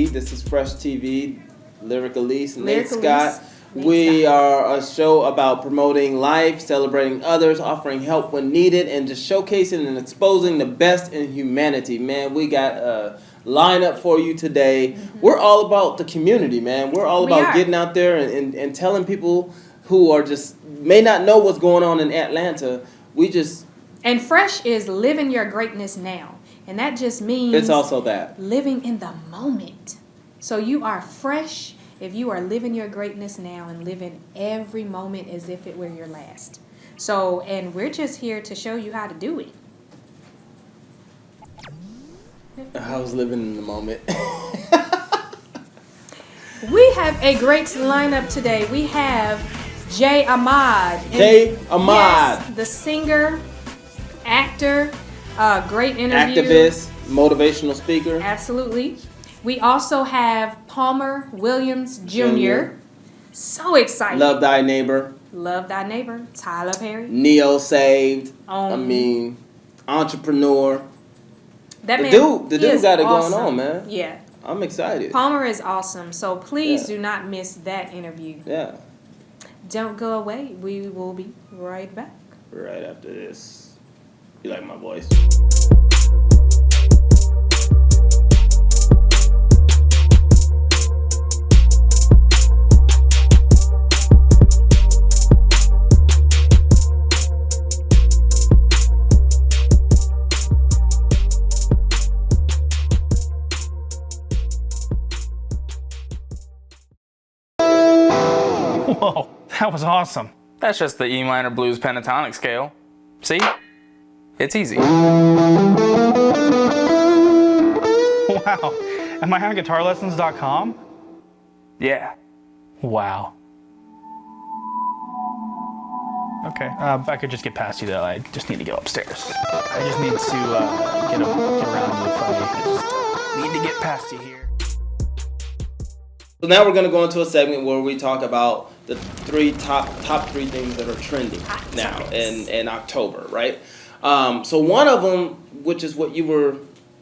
This is Fresh TV, Lyric Elise, Lyric Nate Scott. We are a show about promoting life, celebrating others, offering help when needed, and just showcasing and exposing the best in humanity. Man, we got a lineup for you today. Mm-hmm. We're all about the community, man. We're all about getting out there and telling people who are just may not know what's going on in Atlanta. And Fresh is living your greatness now. And that just means it's also that living in the moment. So you are fresh if you are living your greatness now and living every moment as if it were your last. So, and we're just here to show you how to do it. I was living in the moment. We have a great lineup today. We have Jay Ahmad. Yes, the singer, actor, great interview. Activist, motivational speaker. Absolutely. We also have Palmer Williams Jr. So excited. Love Thy Neighbor. Tyler Perry. Neo Saved. Entrepreneur. The dude got it awesome. going on, man. Yeah. I'm excited. Palmer is awesome. So please do not miss that interview. Yeah. Don't go away. We will be right back. Right after this. You like my voice? Whoa, that was awesome. That's just the E minor blues pentatonic scale. See? It's easy. Wow. Am I on guitarlessons.com? Yeah. Wow. Okay, I could just get past you though. I just need to go upstairs. I just need to get around you if I just need to get past you here. So now we're going to go into a segment where we talk about the top three things that are trending now in October, right? So one of them, which is what you were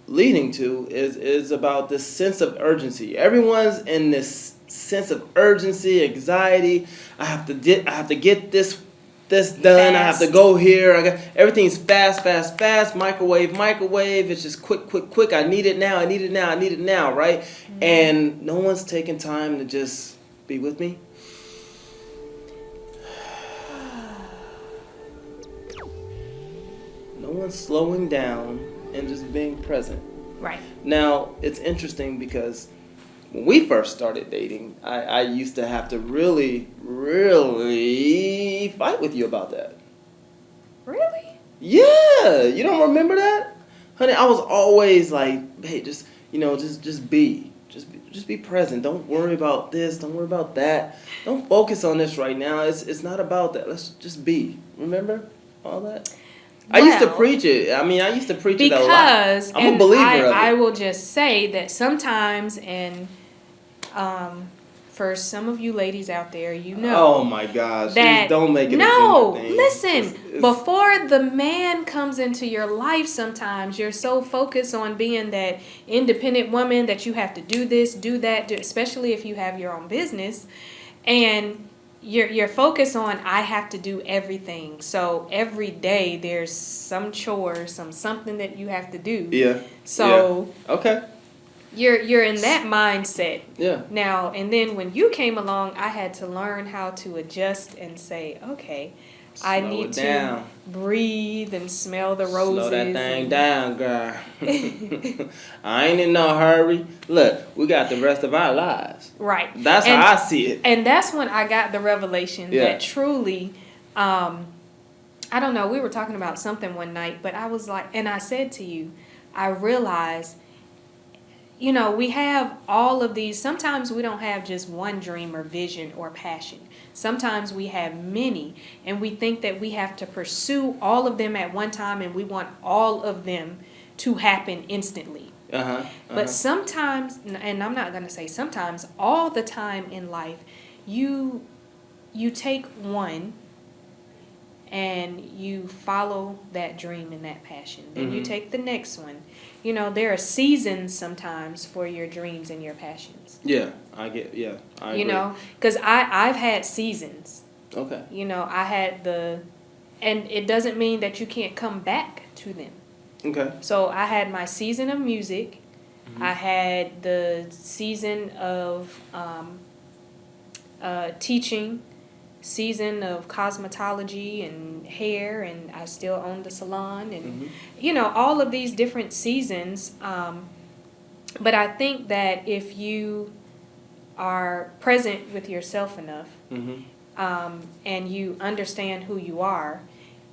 leading to, is about this sense of urgency. Everyone's in this sense of urgency, anxiety. I have to get this done. Fast. I have to go here. Everything's fast. Microwave. It's just quick. I need it now. Right? Mm-hmm. And no one's taking time to just be with me. No one's slowing down and just being present. Right. Now, it's interesting because when we first started dating, I used to have to really fight with you about that. Really? Yeah. You don't remember that? Honey, I was always like, hey, just be. Just be present. Don't worry about this. Don't worry about that. Don't focus on this right now. It's not about that. Let's just be. Remember all that? Well, I used to preach it. I used to preach it a lot. Because I'm a believer of it. I will just say that sometimes, and for some of you ladies out there, you know. Oh my gosh! That, don't make it. No, listen. Before the man comes into your life, sometimes you're so focused on being that independent woman that you have to do this, do that, especially if you have your own business, and you're focused on I have to do everything. So every day there's some chore, something that you have to do. Yeah. So okay. You're in that mindset. Yeah. Now, and then when you came along, I had to learn how to adjust and say, okay, I need to breathe and smell the roses. Slow that thing down, girl. I ain't in no hurry. Look, we got the rest of our lives. Right. That's how I see it. And that's when I got the revelation that truly, I don't know, we were talking about something one night, but I was like, and I said to you, I realized, we have all of these. Sometimes we don't have just one dream or vision or passion. Sometimes we have many, and we think that we have to pursue all of them at one time, and we want all of them to happen instantly. But sometimes, and I'm not going to say sometimes, all the time in life, you take one and you follow that dream and that passion. Then you Mhm. take the next one. You know, there are seasons sometimes for your dreams and your passions. Yeah, I get. Yeah, I agree. You know, because I've had seasons. Okay. You know, I had and it doesn't mean that you can't come back to them. Okay. So I had my season of music. I had the season of teaching, season of cosmetology and hair, and I still own the salon, and you know, all of these different seasons. But I think that if you are present with yourself enough, and you understand who you are,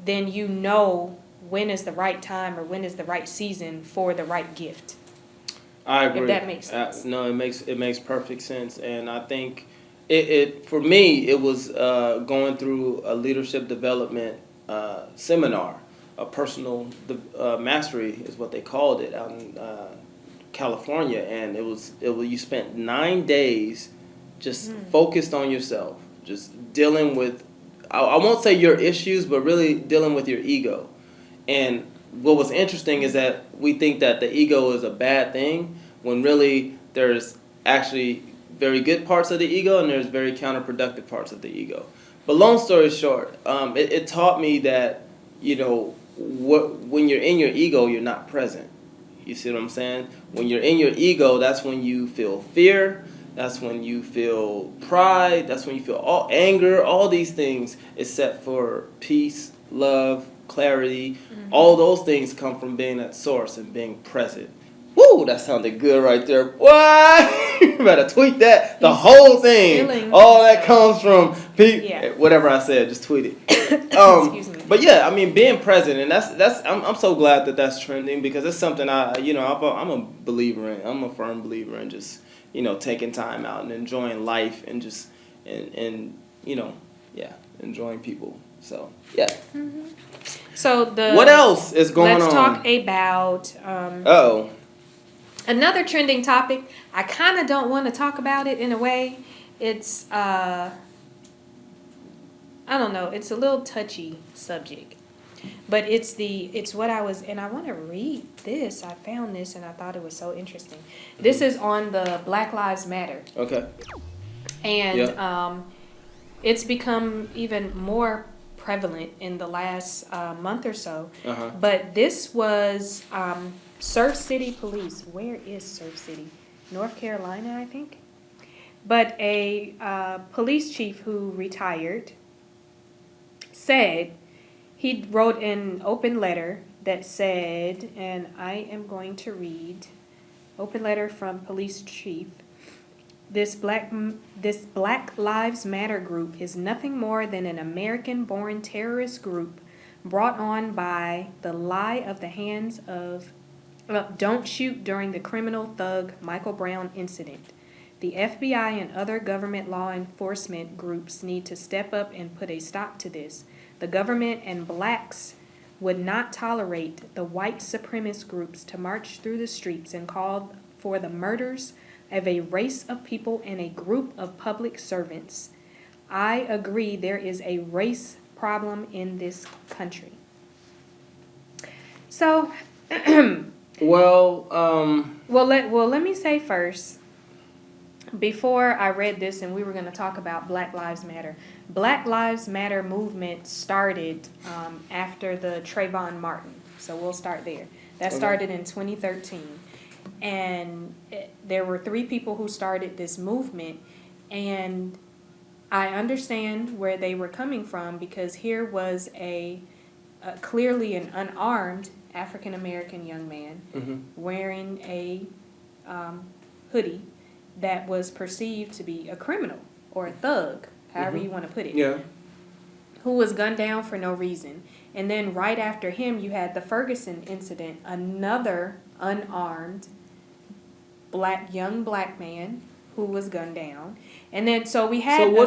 then you know when is the right time or when is the right season for the right gift. I agree. If that makes sense. No, it makes perfect sense, and I think it for me it was going through a leadership development seminar, a personal mastery is what they called it out in California, and it was you spent 9 days just focused on yourself, just dealing with I won't say your issues, but really dealing with your ego. And what was interesting is that we think that the ego is a bad thing when really there's actually very good parts of the ego and there's very counterproductive parts of the ego. But long story short, it taught me that, you know, when you're in your ego, you're not present. You see what I'm saying? When you're in your ego, that's when you feel fear. That's when you feel pride. That's when you feel all anger. All these things except for peace, love, clarity. All those things come from being at source and being present. Woo, that sounded good right there. What? You better tweet that. The whole thing. All that comes from whatever I said. Just tweet it. Excuse me. But yeah, I mean, being present, and I'm so glad that that's trending because it's something I'm a believer in. I'm a firm believer in just taking time out and enjoying life and just and enjoying people. So yeah. So what else is going on? Let's talk about another trending topic. I kind of don't want to talk about it in a way. It's I don't know. It's a little touchy subject, but it's what I was, and I want to read this. I found this and I thought it was so interesting. This is on the Black Lives Matter. Okay. And it's become even more prevalent in the last month or so. But this was Surf City Police. Where is Surf City? North Carolina, I think. But a police chief who retired said he wrote an open letter that said, and I am going to read, open letter from police chief. This Black Lives Matter group is nothing more than an American-born terrorist group brought on by the lie of the hands of don't shoot during the criminal thug Michael Brown incident. The FBI and other government law enforcement groups need to step up and put a stop to this. The government and blacks would not tolerate the white supremacist groups to march through the streets and call for the murders of a race of people and a group of public servants. I agree there is a race problem in this country. So, let me say first, before I read this and we were going to talk about Black Lives Matter. Black Lives Matter movement started after the Trayvon Martin. So we'll start there. That started in 2013. And there were 3 people who started this movement. And I understand where they were coming from because here was clearly an unarmed African-American young man wearing a hoodie that was perceived to be a criminal or a thug, however you want to put it, who was gunned down for no reason. And then right after him, you had the Ferguson incident, another unarmed young black man who was gunned down. And then so we had a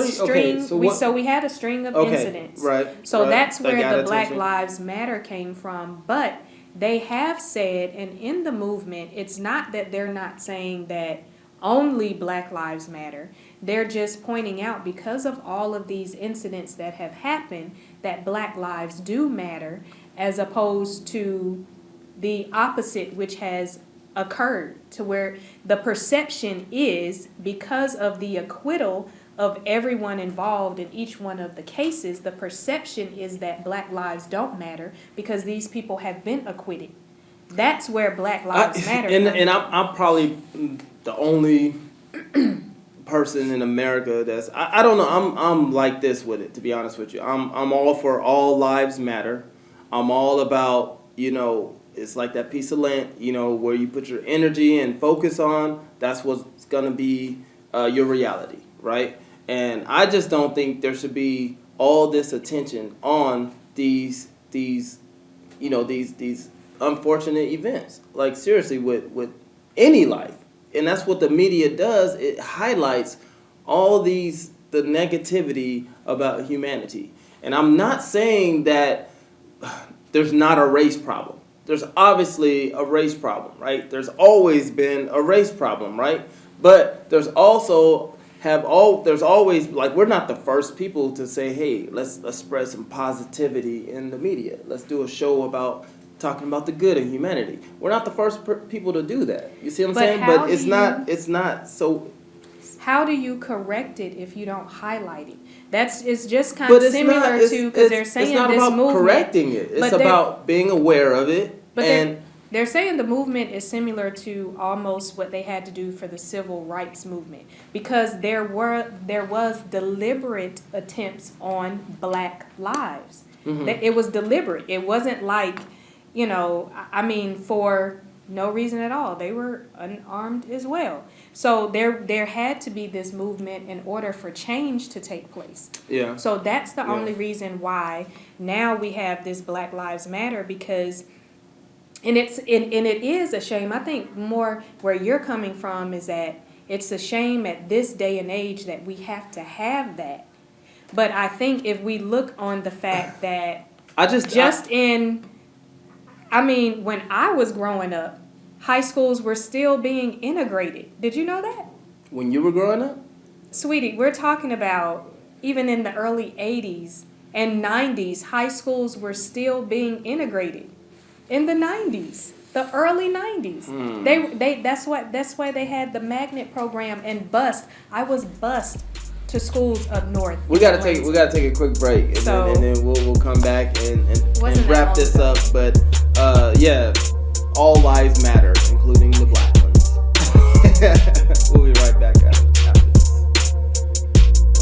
string of incidents. Right. So that's where the Black Lives Matter came from. But they have said, and in the movement, it's not that they're not saying that only Black Lives Matter. They're just pointing out, because of all of these incidents that have happened, that Black lives do matter, as opposed to the opposite, which has occurred, to where the perception is, because of the acquittal of everyone involved in each one of the cases, the perception is that Black lives don't matter because these people have been acquitted. That's where Black Lives Matter. And I'm probably the only person in America that's I don't know. I'm like this with it, to be honest with you. I'm all for all lives matter. I'm all about, it's like that piece of land, where you put your energy and focus on. That's what's gonna be your reality, right? And I just don't think there should be all this attention on these unfortunate events. Like, seriously, with any life. And that's what the media does. It highlights all the negativity about humanity. And I'm not saying that there's not a race problem. There's obviously a race problem, right? There's always been a race problem, right? But there's always, like, we're not the first people to say, hey, let's spread some positivity in the media. Let's do a show about talking about the good in humanity. We're not the first people to do that. You see what I'm saying? But it's not so. How do you correct it if you don't highlight it? It's just kind of similar to, because they're saying this movement. It's not about correcting it. It's about being aware of it. But they're saying the movement is similar to almost what they had to do for the civil rights movement, because there was deliberate attempts on Black lives. Mm-hmm. It was deliberate. It wasn't like, for no reason at all. They were unarmed as well. So there had to be this movement in order for change to take place. Yeah. So that's the only reason why now we have this Black Lives Matter, because and it is a shame. I think more where you're coming from is that it's a shame at this day and age that we have to have that. But I think if we look on the fact that when I was growing up, high schools were still being integrated. Did you know that? When you were growing up? Sweetie, we're talking about even in the early 80s and 90s, high schools were still being integrated. In the 90s, the early 90s. That's why they had the magnet program and bus. I was bused to schools up north. We gotta take a quick break, and then we'll come back and wrap this up. But all lives matter, including the Black ones. We'll be right back after this.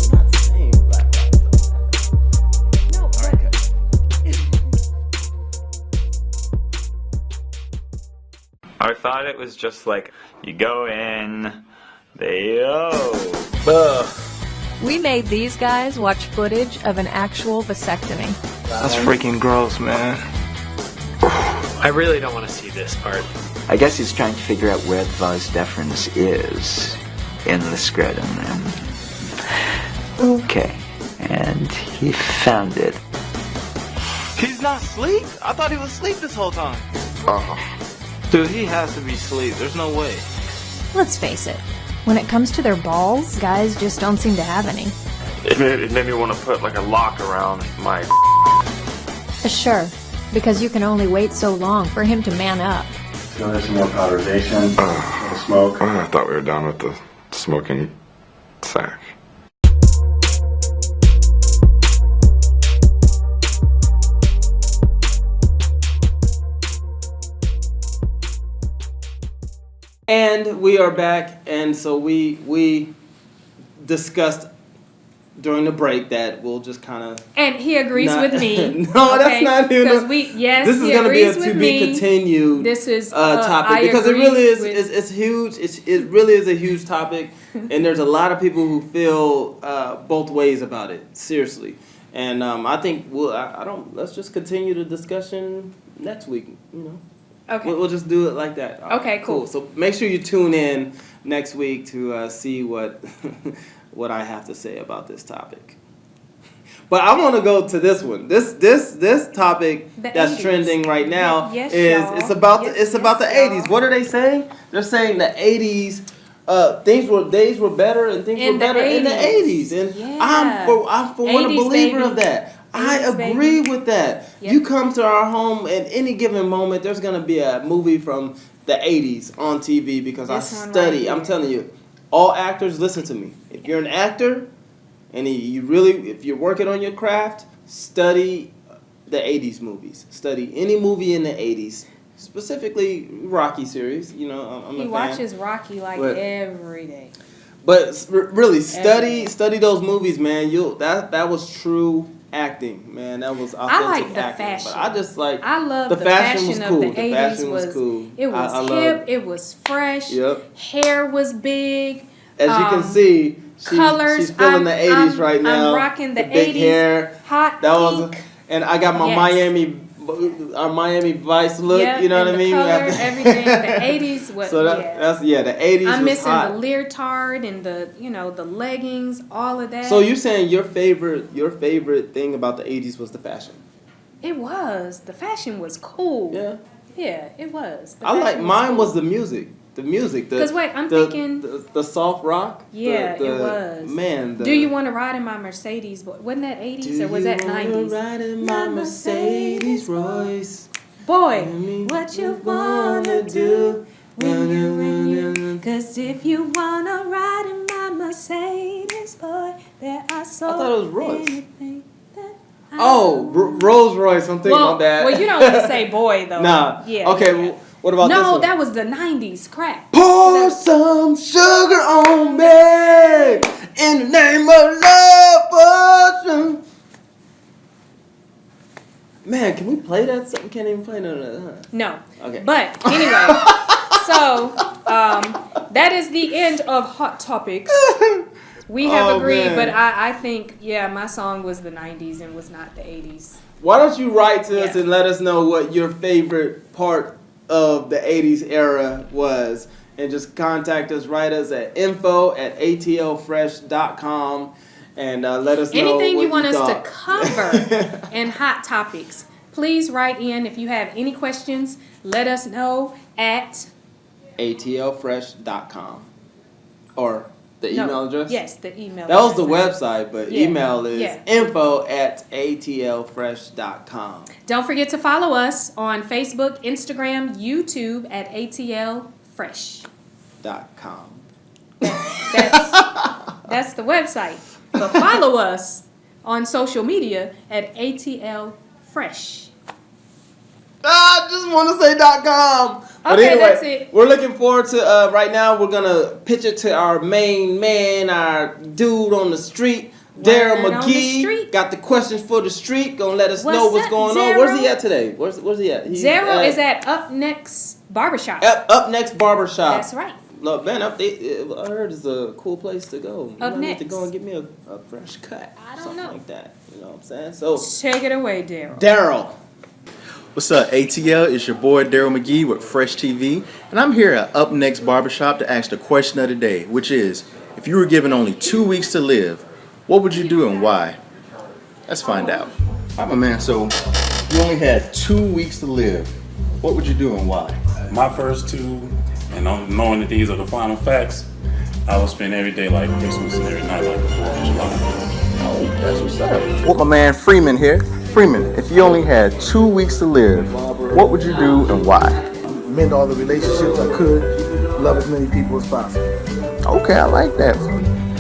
I'm not saying Black lives don't matter. No. All right, cut. I thought it was just like you go in, We made these guys watch footage of an actual vasectomy. That's freaking gross, man. I really don't want to see this part. I guess he's trying to figure out where the vas deferens is in the scrotum. Okay, and he found it. He's not asleep? I thought he was asleep this whole time. Dude, he has to be asleep. There's no way. Let's face it. When it comes to their balls, guys just don't seem to have any. It made me want to put like a lock around my... Sure, because you can only wait so long for him to man up. So there's some more powderization, smoke. I thought we were done with the smoking sack. And we are back, and so we discussed during the break that we'll just kind of... And he agrees with me. No, that's not... Because this is going to be a to-be-continued topic, because it really is it's huge. It really is a huge topic, and there's a lot of people who feel both ways about it, seriously. And I think let's just continue the discussion next week, Okay. We'll just do it like that. Okay, cool. So make sure you tune in next week to see what I have to say about this topic. But I want to go to this one. This topic that's trending right now is it's about the 80s. What are they saying? They're saying the 80s days were better and things were better in the 80s. And I'm for one a believer of that. I agree with that. Yep. You come to our home at any given moment, there's going to be a movie from the 80s on TV because I study. I'm telling you, all actors, listen to me. If you're an actor and if you're working on your craft, study the 80s movies. Study any movie in the 80s. Specifically, Rocky series. I'm a fan. He watches Rocky every day. But really, study those movies, man. That was true acting, man. That was authentic I like the acting. fashion. But I love the fashion was of cool. the 80s. The fashion was cool. It was hip. It was fresh. Yep. Hair was big. As you can see, she's feeling the 80s right now. I'm rocking the big 80s. Hair. Hot pink. And I got my Miami Vice look, you know what I mean? The color, everything. The 80s was the 80s. I'm missing hot. the leotard and the leggings, all of that. So you're saying your favorite thing about the 80s was the fashion? It was. The fashion was cool. Yeah. Yeah, it was. Mine was the music. The music. Because wait, I'm thinking the soft rock. Yeah, it was. Man, Do you want to ride in my Mercedes? Wasn't that 80s or was that 90s? Do you ride in my Mercedes Royce? Boy, what you wanna do when you? Cause if you wanna ride in my Mercedes, boy, there are so. I thought it was Royce. Rolls Royce. I'm thinking about that. Well, you don't want to say boy though. Nah. Yeah. Okay. Yeah. Well, what about this one? No, that was the 90s. Crap. Pour some sugar on me in the name of love. Man, can we play that? Something can't even play none of that. Huh? No. Okay. But anyway, so that is the end of Hot Topics. We have agreed, but I think my song was the 90s and was not the 80s. Why don't you write to us and let us know what your favorite part of the 80s era was, and just contact us, write us at info@atlfresh.com and let us know anything what you want us thought. to cover in Hot Topics. Please write in. If you have any questions, let us know at atlfresh.com or the email address. Yes, the email that was address. the website, but email is info@atlfresh.com. Don't forget to follow us on Facebook, Instagram, YouTube at atlfresh.com. That's the website. But follow us on social media at atlfresh. I just want to say .com. But Okay, anyway, that's it. We're looking forward to, right now, we're going to pitch it to our main man, our dude on the street, Daryl McGee. Got the questions for the street. Going to let us know what's going on. Where's he at today? Where's he at? Daryl is at Up Next Barbershop. Up Next Barbershop. That's right. Look, man, I heard it's a cool place to go. Up next. Need to go and get me a fresh cut. I don't something know. like that. You know what I'm saying? So take it away, Daryl. Daryl. What's up, ATL? It's your boy Daryl McGee with Fresh TV, and I'm here at Up Next Barbershop to ask the question of the day, which is, if you were given only 2 weeks to live, what would you do and why? Let's find out. All right, my man, so you only had 2 weeks to live. What would you do and why? My first two, and knowing that these are the final facts, I would spend every day like Christmas and every night like the 4th of July. Oh, that's what's up. With my man Freeman here. Freeman, if you only had 2 weeks to live, what would you do and why? Mend all the relationships I could, love as many people as possible. Okay, I like that.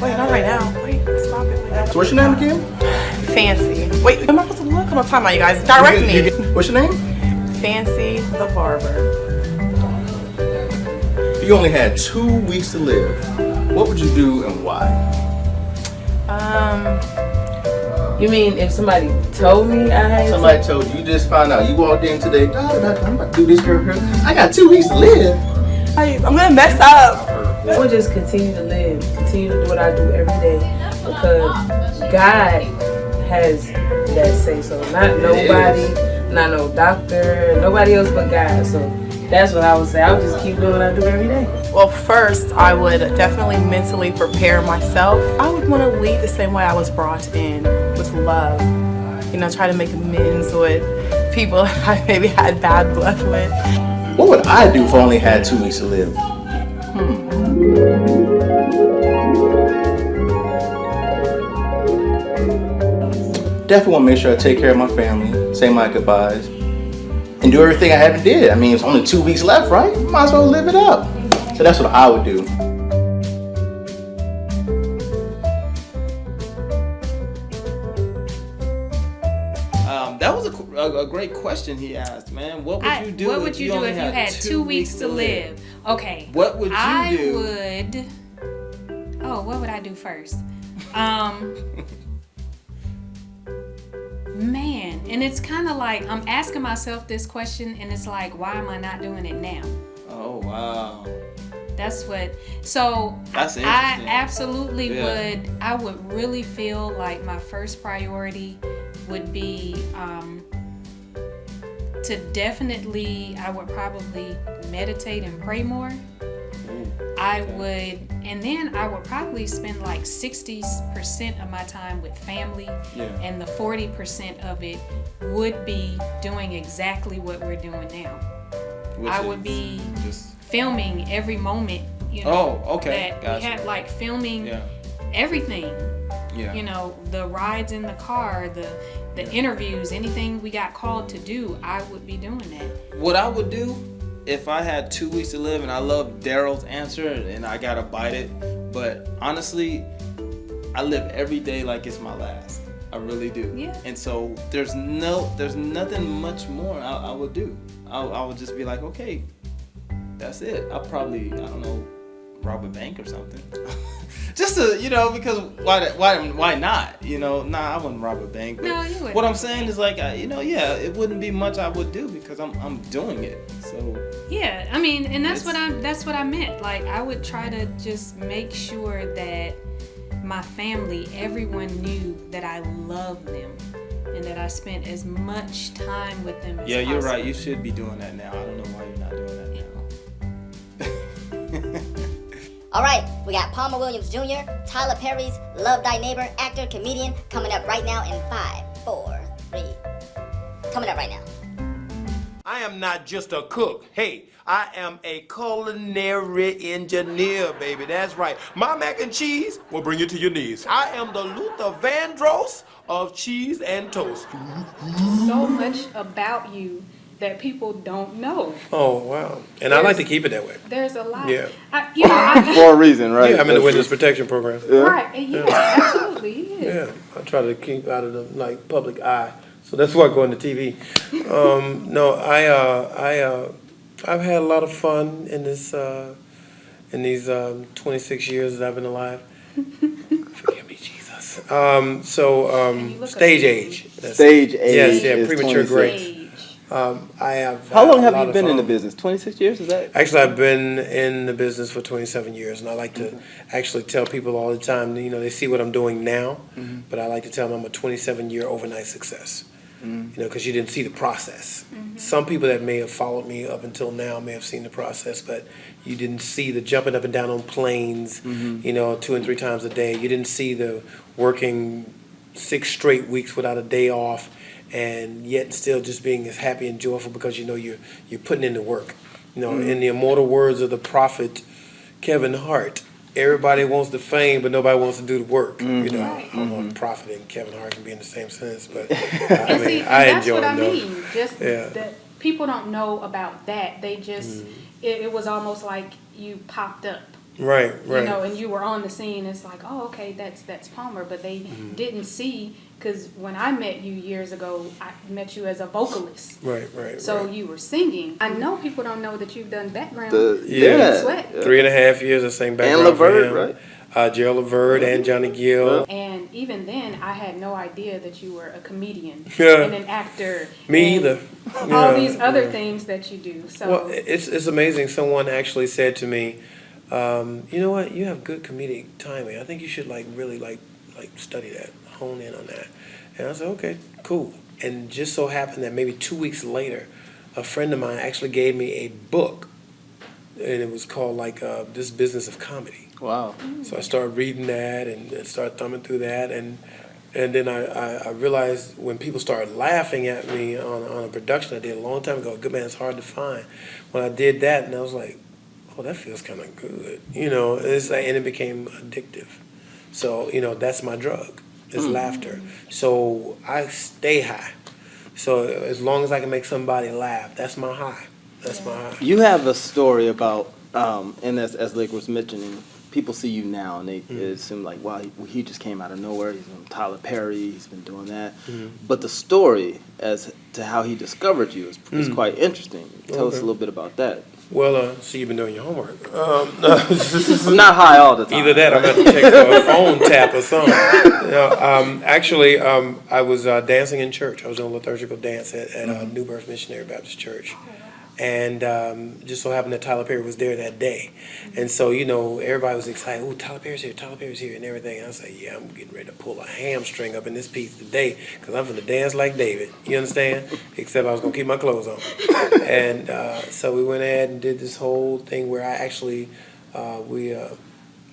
Wait, not right now. Wait, stop it. So what's your name again? Fancy. Wait, am I supposed to look? Come on, time out, you guys. Direct me. What's your name? Fancy the Barber. If you only had 2 weeks to live, what would you do and why? You mean if somebody told me I had Somebody told you, just found out. You walked in today, I'm about to do this, girl. I got 2 weeks to live. I'm gonna mess up. I would just continue to live, continue to do what I do every day, because God has that say so. Not nobody, not no doctor, nobody else but God. So that's what I would say. I would just keep doing what I do every day. Well, first, I would definitely mentally prepare myself. I would want to lead the same way I was brought in, with love. You know, try to make amends with people I maybe had bad blood with. What would I do if I only had 2 weeks to live? Definitely want to make sure I take care of my family, say my goodbyes, and do everything I had to do. I mean, it's only 2 weeks left, right? Might as well live it up. So that's what I would do. That was a great question he asked, man. What would you do? What would you do if you had 2 weeks to live? Okay. What would you do? I would. Oh, what would I do first? Man, and it's kind of like I'm asking myself this question, and it's like, why am I not doing it now? Oh wow. That's what. So that's I absolutely would. I would really feel like my first priority would be to definitely. I would probably meditate and pray more. I would, and then I would probably spend like 60% of my time with family, and the 40% of it would be doing exactly what we're doing now. I would be just filming every moment, you know. Oh, okay. That gotcha. we had, like filming everything. Yeah. You know, the rides in the car, the interviews, anything we got called to do, I would be doing that. What I would do if I had 2 weeks to live, and I love Daryl's answer, and I gotta bite it, but honestly, I live every day like it's my last. I really do. Yeah. And so there's nothing much more I would do. I would just be like, okay, that's it. I'll probably, I don't know, rob a bank or something. Just to, you know, because why not? You know, nah, I wouldn't rob a bank. But no, you wouldn't. What I'm saying is like, you know, yeah, it wouldn't be much I would do because I'm doing it. So yeah, I mean, and that's what I meant. Like, I would try to just make sure that my family, everyone knew that I loved them and that I spent as much time with them as possible. You're right. You should be doing that now. I don't know why you're not doing that now. All right, we got Palmer Williams Jr., Tyler Perry's Love Thy Neighbor, actor, comedian, coming up right now in 5, 4, 3. Coming up right now. I am not just a cook. Hey, I am a culinary engineer, baby. That's right. My mac and cheese will bring you to your knees. I am the Luther Vandross of cheese and toast. So much about you that people don't know. Oh, wow. And I like to keep it that way. There's a lot. Yeah. For a reason, right? Yeah, I'm in the witness protection program. Right, yeah, absolutely, he is. Yeah, I try to keep out of the public eye. So that's why I go on the TV. No, I've had a lot of fun in this in these 26 years that I've been alive. Forgive me, Jesus. Stage age. Stage age. Yes, yeah, is premature 26. growth. I have. How long have you been in the business? 26 years, is that? Actually, I've been in the business for 27 years, and I like to actually tell people all the time. You know, they see what I'm doing now, but I like to tell them I'm a 27-year overnight success. You know, because you didn't see the process. Some people that may have followed me up until now may have seen the process, but you didn't see the jumping up and down on planes, you know, 2 and 3 times a day. You didn't see the working 6 straight weeks without a day off, and yet still just being as happy and joyful because you know you're putting in the work. You know, in the immortal words of the prophet Kevin Hart, everybody wants the fame, but nobody wants to do the work. You know, I don't know if prophet and Kevin Hart can be in the same sentence, but I enjoy it. That's what I mean. Just that people don't know about that. They just it was almost like you popped up. Right. You know, and you were on the scene. It's like, oh, okay, that's Palmer, but they didn't see. Because when I met you years ago, I met you as a vocalist. Right. So you were singing. I know people don't know that you've done background. Sweat. 3.5 years I sang background and for Lavert, him. Right? Gerald Levert and Johnny Gill. And even then, I had no idea that you were a comedian Yeah. and an actor. Me either. All these other things that you do. So well, it's amazing. Someone actually said to me, you know what? You have good comedic timing. I think you should really study that, hone in on that. And I said, okay, cool. And just so happened that maybe 2 weeks later, a friend of mine actually gave me a book, and it was called This Business of Comedy. Wow. So I started reading that and started thumbing through that, and then I realized when people started laughing at me on a production I did a long time ago, Good Man, It's Hard to Find. When I did that, and I was like, oh, that feels kind of good. It's like, and it became addictive. So, that's my drug. It's laughter. So I stay high. So as long as I can make somebody laugh, that's my high. That's my high. You have a story about, and as Lick was mentioning, people see you now and they assume like, wow, he just came out of nowhere. He's been Tyler Perry. He's been doing that. But the story as to how he discovered you is quite interesting. Tell us a little bit about that. Well, so you've been doing your homework. I'm not high all the time. Either that, I'm going to check for a phone tap or something. Actually, I was dancing in church. I was doing liturgical dance at New Birth Missionary Baptist Church. And just so happened that Tyler Perry was there that day. And so, everybody was excited. Oh, Tyler Perry's here, and everything. And I was like, yeah, I'm getting ready to pull a hamstring up in this piece today because I'm going to dance like David. You understand? Except I was going to keep my clothes on. And so we went ahead and did this whole thing where we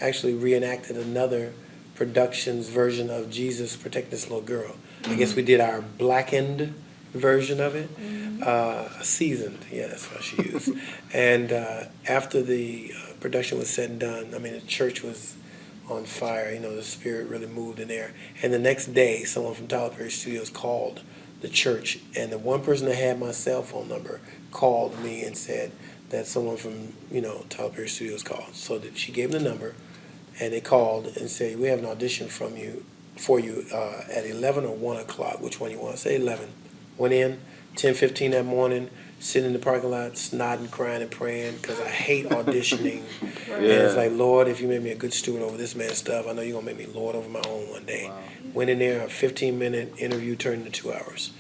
actually reenacted another production's version of Jesus protecting this little girl. I guess we did our blackened version of it, seasoned, yeah, that's what she used. And after the production was said and done, the church was on fire. The spirit really moved in there. And the next day, someone from Tyler Perry Studios called the church, and the one person that had my cell phone number called me and said that someone from Tyler Perry Studios called. So that she gave them the number, and they called and said, we have an audition for you at 11 or 1 o'clock. Which one you want? Say 11. Went in, 10:15 that morning, sitting in the parking lot, snotting, crying, and praying because I hate auditioning. And it's like, Lord, if you made me a good steward over this man's stuff, I know you're going to make me Lord over my own one day. Wow. Went in there, a 15-minute interview turned into 2 hours.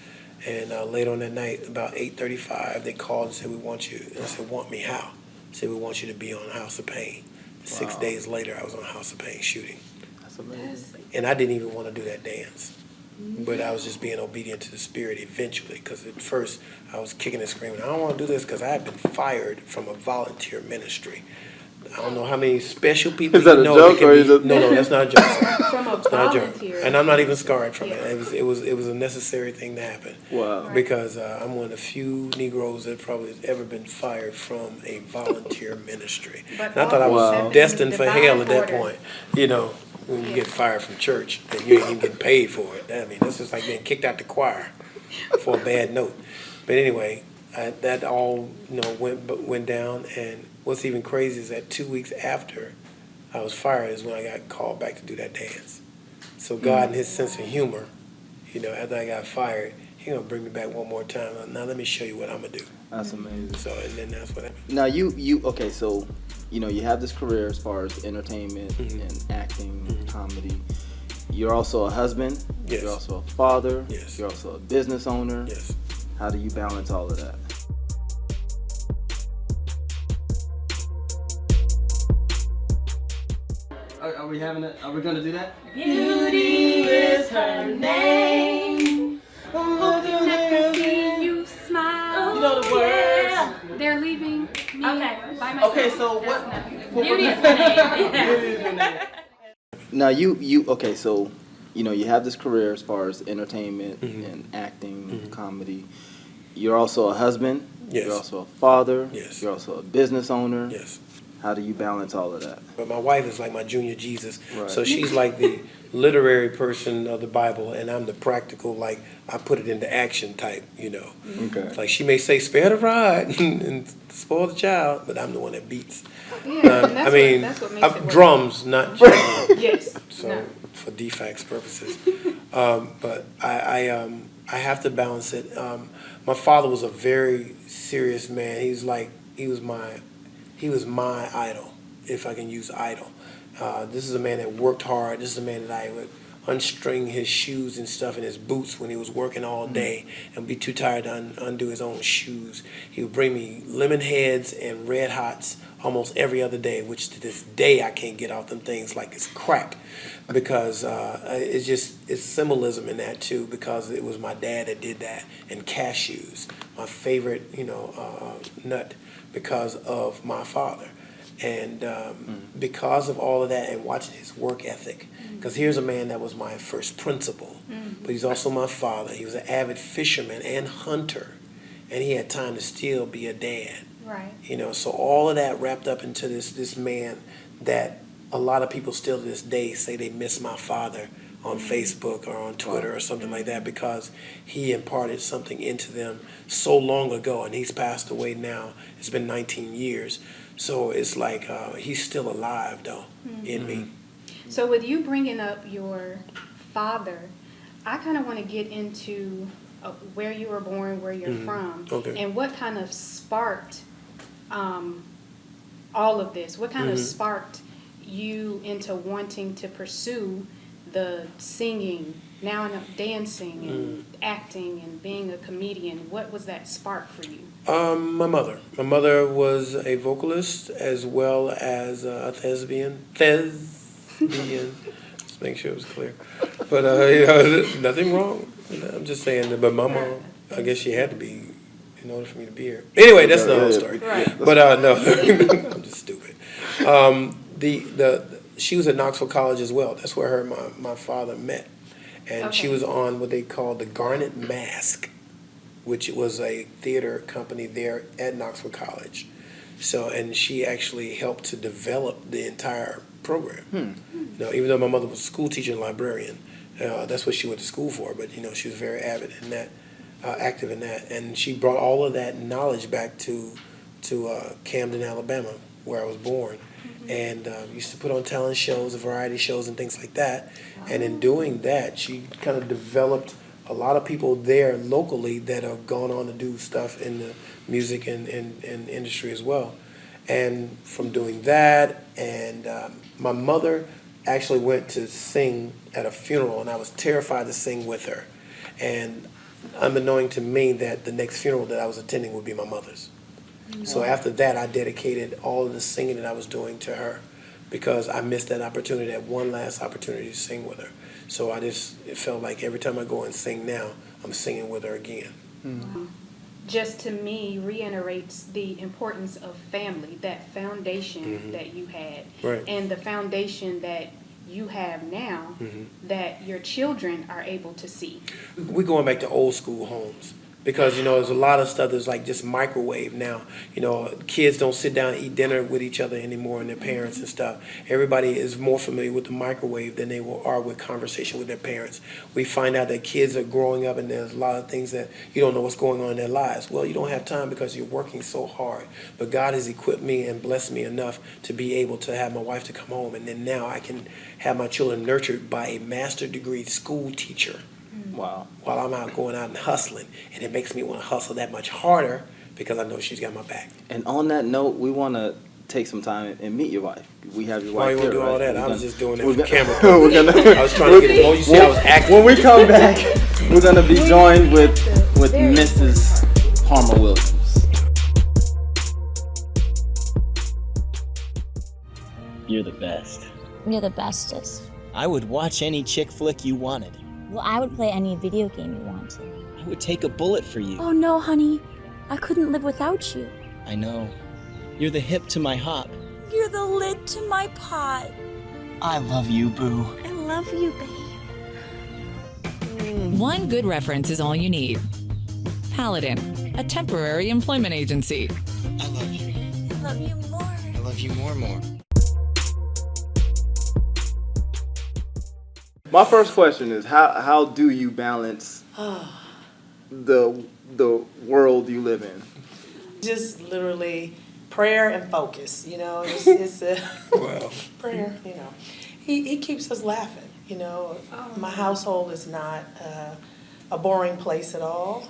And later on that night, about 8:35, they called and said, we want you. And I said, want me how? They said, we want you to be on House of Pain. 6 days later, I was on House of Pain shooting. That's amazing. And I didn't even want to do that dance. But I was just being obedient to the Spirit eventually, because at first I was kicking and screaming, I don't want to do this because I had been fired from a volunteer ministry. I don't know how many special people is that a joke or is it? No, that's not a joke. From a it's not a joke. volunteer. And I'm not even scarred from it. It was a necessary thing to happen. Wow. Because I'm one of the few Negroes that probably has ever been fired from a volunteer ministry. And I thought I was destined for hell at that point. When you get fired from church and you ain't even getting paid for it. That's just like being kicked out the choir for a bad note. But anyway, that all went down. And what's even crazy is that 2 weeks after I was fired is when I got called back to do that dance. So God, in His sense of humor, after I got fired, He gonna bring me back one more time. Now let me show you what I'm gonna do. That's amazing. So and then that's what happened. Now you okay? So you have this career as far as entertainment and acting, comedy. You're also a husband. Yes. You're also a father. Yes. You're also a business owner. Yes. How do you balance all of that? Are we having it? Are we gonna do that? Beauty is her name. Looking at to see you smile. You know the words. They're leaving me by myself. Okay, so what? Beauty is her name. Now you okay? So you have this career as far as entertainment and acting, comedy. You're also a husband. Yes. You're also a father. Yes. You're also a business owner. Yes. How do you balance all of that? But my wife is like my junior Jesus. Right. So she's like the literary person of the Bible, and I'm the practical, like I put it into action type, Okay. Like she may say spare the rod and spoil the child, but I'm the one that beats. Yeah, that's what makes it work. Drums, not children. Yes. So for DFACS purposes. But I have to balance it. My father was a very serious man. He was my idol, if I can use idol. This is a man that worked hard. This is a man that I would unstring his shoes and stuff in his boots when he was working all day and be too tired to undo his own shoes. He would bring me lemon heads and red hots almost every other day, which to this day I can't get off them things like it's crack, because it's symbolism in that too, because it was my dad that did that. And cashews, my favorite nut, because of my father. And because of all of that and watching his work ethic, because here's a man that was my first principal, but he's also my father. He was an avid fisherman and hunter, and he had time to still be a dad. Right. You know, so all of that wrapped up into this man that a lot of people still to this day say they miss my father on Facebook or on Twitter or something like that, because he imparted something into them so long ago, and he's passed away now. It's been 19 years. So it's like he's still alive, though, in me. So with you bringing up your father, I kind of want to get into where you were born, where you're from, and what kind of sparked all of this. What kind of sparked you into wanting to pursue the singing, now dancing and acting and being a comedian? What was that spark for you? My mother. My mother was a vocalist as well as a thespian. Just make sure it was clear. But you know, nothing wrong. I'm just saying that. But my mom, I guess she had to be in order for me to be here. Anyway, that's the whole story. Right. But no, I'm just stupid. She was at Knoxville College as well. That's where her and my father met. And she was on what they called the Garnet Mask, which was a theater company there at Knoxville College. So, and she actually helped to develop the entire program. You know, even though my mother was a school teacher and librarian, that's what she went to school for. But you know, she was very avid in that, active in that, and she brought all of that knowledge back to Camden, Alabama, where I was born. And used to put on talent shows, variety shows, and things like that. And in doing that, she kind of developed a lot of people there locally that have gone on to do stuff in the music and industry as well. And from doing that, and my mother actually went to sing at a funeral, and I was terrified to sing with her. And unbeknown to me that the next funeral that I was attending would be my mother's. So after that, I dedicated all of the singing that I was doing to her, because I missed that opportunity, that one last opportunity to sing with her. So it felt like every time I go and sing now, I'm singing with her again. Just to me reiterates the importance of family, that foundation that you had, and the foundation that you have now that your children are able to see. We're going back to old school homes. Because, you know, there's a lot of stuff that's like just microwave now. You know, kids don't sit down and eat dinner with each other anymore and their parents and stuff. Everybody is more familiar with the microwave than they are with conversation with their parents. We find out that kids are growing up and there's a lot of things that you don't know what's going on in their lives. Well, you don't have time because you're working so hard. But God has equipped me and blessed me enough to be able to have my wife to come home. And then now I can have my children nurtured by a master's degree school teacher. Wow. While I'm out going out and hustling. And it makes me want to hustle that much harder because I know she's got my back. And on that note, we want to take some time and meet your wife. We have your wife here, here, do right? all that? I was just doing that for camera. I was trying to get it. Oh, you see, I was acting. When we come back, we're going to be joined with Mrs. Palmer Williams. You're the best. You're the bestest. I would watch any chick flick you wanted. Well, I would play any video game you wanted. I would take a bullet for you. Oh no, honey. I couldn't live without you. I know. You're the hip to my hop. You're the lid to my pot. I love you, boo. I love you, babe. One good reference is all you need. Paladin, a temporary employment agency. I love you. I love you more. I love you more. My first question is how do you balance the world you live in? Just literally prayer and focus, you know. It's a prayer, you know. He keeps us laughing, you know. My household is not a boring place at all.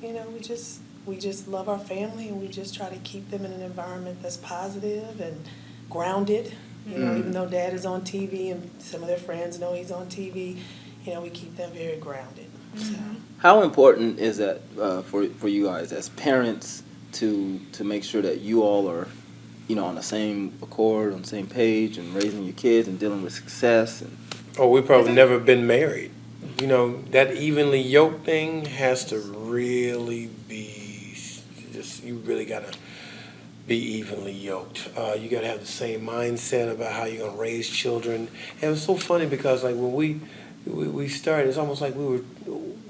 You know, we just love our family, and we just try to keep them in an environment that's positive and grounded. You know, even though Dad is on TV and some of their friends know he's on TV, you know, we keep them very grounded. So. How important is that for you guys as parents to make sure that you all are, you know, on the same accord, on the same page, and raising your kids and dealing with success? And we've probably never been married. You know, that evenly yoked thing has to really be just, you really got to be evenly yoked. You got to have the same mindset about how you're going to raise children. And it was so funny because like when we started, it's almost like we were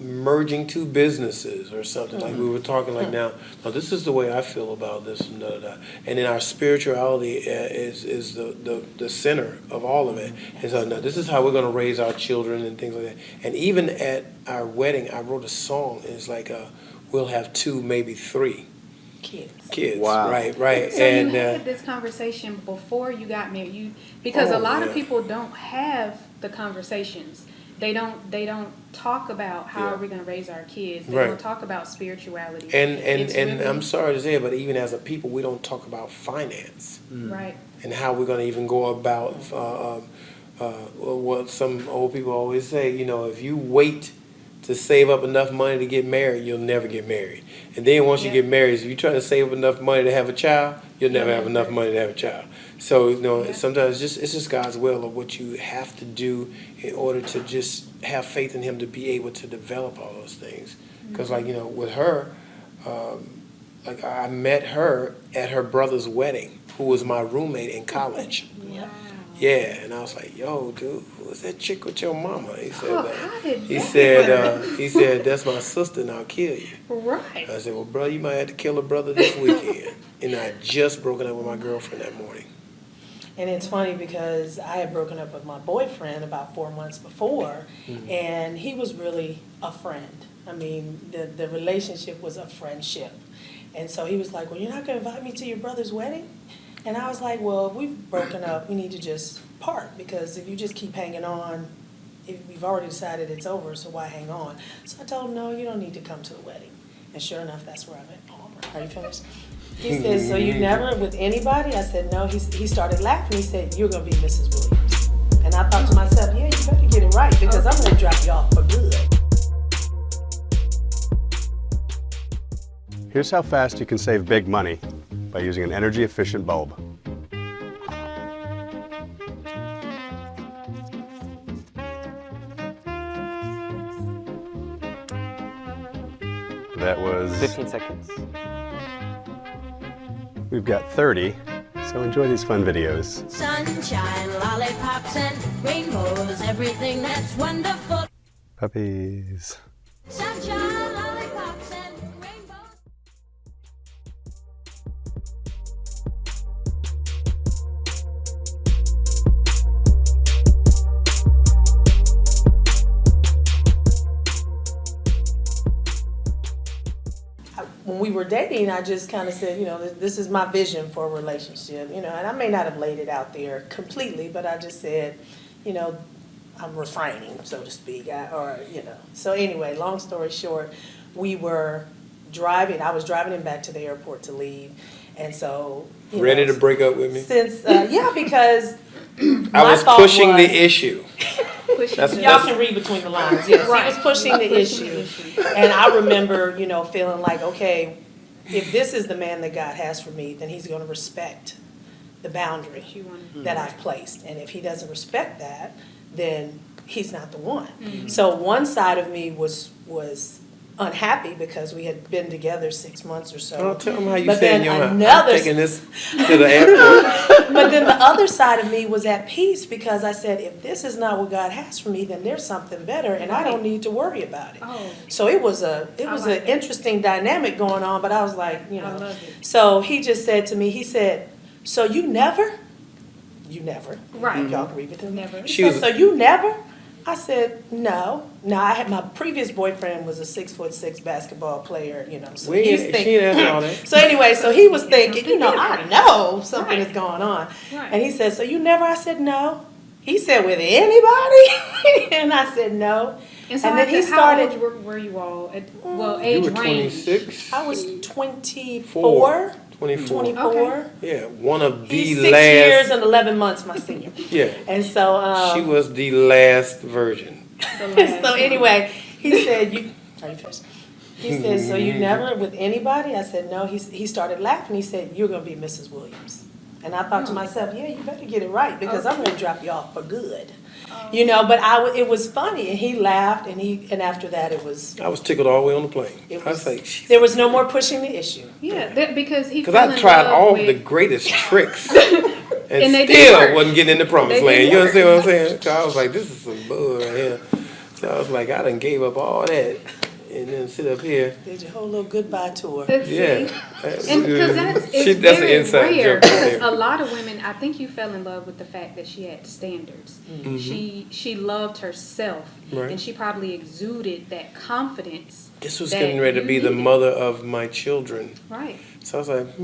merging two businesses or something, like we were talking like now this is the way I feel about this and and then our spirituality is the center of all of it. And so now this is how we're going to raise our children and things like that. And even at our wedding, I wrote a song, and it's like we'll have 2, maybe 3 kids. Wow. Right. So and you had this conversation before you got married, because a lot of people don't have the conversations. They don't talk about how are we going to raise our kids. They don't talk about spirituality. And really, I'm sorry to say it, but even as a people, we don't talk about finance. Right. And how we're going to even go about what some old people always say, if you wait to save up enough money to get married, you'll never get married. And then once you get married, if you try to save up enough money to have a child, you'll never have enough money to have a child. So, sometimes it's just God's will of what you have to do in order to just have faith in Him to be able to develop all those things. Because, with her, I met her at her brother's wedding, who was my roommate in college. Wow. Yeah, and I was like, "Yo, dude, who's that chick with your mama?" He said, he said, "That's my sister, and I'll kill you." Right. I said, "Well, bro, you might have to kill a brother this weekend." And I had just broken up with my girlfriend that morning. And it's funny because I had broken up with my boyfriend about 4 months before, and he was really a friend. I mean, the relationship was a friendship. And so he was like, "Well, you're not going to invite me to your brother's wedding?" And I was like, "Well, if we've broken up, we need to just part, because if you just keep hanging on, we've already decided it's over, so why hang on?" So I told him, "No, you don't need to come to the wedding." And sure enough, that's where I met Palmer. Are you finished? He said, "So you never with anybody?" I said, "No." He started laughing. He said, "You're going to be Mrs. Williams." And I thought to myself, yeah, you better get it right, because I'm going to drop you off for good. Here's how fast you can save big money by using an energy-efficient bulb. That was 15 seconds. We've got 30, so enjoy these fun videos. Sunshine, lollipops, and rainbows, everything that's wonderful. Puppies. Sunshine, lollipops, and rainbows. When we were dating, I just kind of said, this is my vision for a relationship, and I may not have laid it out there completely, but I just said, I'm refraining, so to speak, So anyway, long story short, we were driving, I was driving him back to the airport to leave, and so... Ready to break up with me? Since, because I was pushing the issue. Y'all can read between the lines. Yes, he was pushing the issue. And I remember, feeling like, okay, if this is the man that God has for me, then He's going to respect the boundary that I've placed. And if He doesn't respect that, then He's not the one. So one side of me was unhappy because we had been together 6 months or so. Oh, tell them how you but said then I'm taking this to the airport. But then the other side of me was at peace, because I said, if this is not what God has for me, then there's something better, and I don't need to worry about it. So it was an interesting dynamic going on, but I was like, I love it. So he just said to me, he said, "So you never?" Right. Y'all can read with him. Never. He said, "So you never?" I said, "No." Now, I had my previous boyfriend was a 6'6" basketball player, So he's thinking. She didn't ask all that. So anyway, so he was thinking, I know something is going on, and he said, "So you never?" I said, "No." He said, "With anybody?" And I said, "No." And so then he how started. old were you all? Age You were range. 26? I was 24. 24. Yeah, one of the He's last. 6 years and 11 months my senior. Yeah. And so she was the last virgin. So anyway, he said, are you finished? He said, "So you never with anybody?" I said, "No." He started laughing. He said, "You're going to be Mrs. Williams." And I thought to myself, yeah, you better get it right, because I'm going to drop you off for good. But it was funny, and he laughed, and after that it was... I was tickled all the way on the plane. I was like, there was no more pushing the issue. Yeah, because he. Because I tried all the greatest tricks. And they still wasn't getting in the promised land. You understand what I'm saying? So I was like, this is some bull right here. So I was like, I done gave up all that and then sit up here. Did your whole little goodbye tour. Yeah. And because that's That's an very inside rare. joke right Because there. a lot of women, I think you fell in love with the fact that she had standards. She loved herself, Right. and she probably exuded that confidence. This was that getting ready to you be the needed. mother of my children. Right. So I was like,